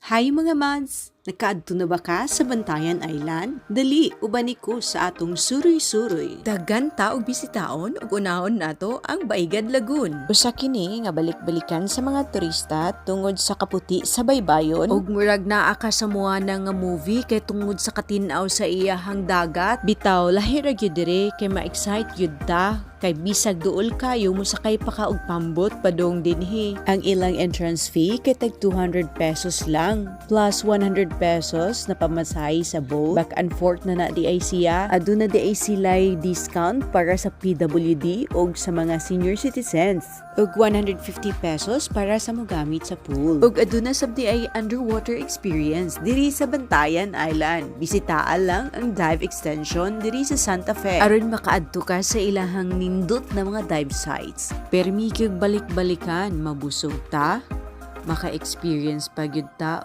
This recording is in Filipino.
Hay mga mads! Nakaadto na ba ka sa Bantayan Island? Dali, ubani ko sa atong suroy-suroy. Daghan ta og bisitaon ug unahon nato ang Baygad Lagoon. Usa kini nga balik-balikan sa mga turista tungod sa kaputi sa baybayon. Og murag naa ka sa Moana nga movie kay tungod sa katinaw sa iyahang dagat. Bitaw lahi ra gyud dire kay ma-excite gyud ta kay bisag duol kayo musakay pa ka og pambot padong dinhi. Ang ilang entrance fee kay tag 200 pesos lang plus 100 pesos na pamasahe sa boat. Back and forth na di ay siya. Aduna di ay sila'y discount para sa PWD o sa mga senior citizens. Ug 150 pesos para sa mogamit sa pool. Ug aduna sab di ay underwater experience diri sa Bantayan Island. Bisitaan lang ang dive extension diri sa Santa Fe. Aron makaadto ka sa ilahang nindot na mga dive sites. Permi gyud balik-balikan, mabusog ta, maka-experience pa gyud ta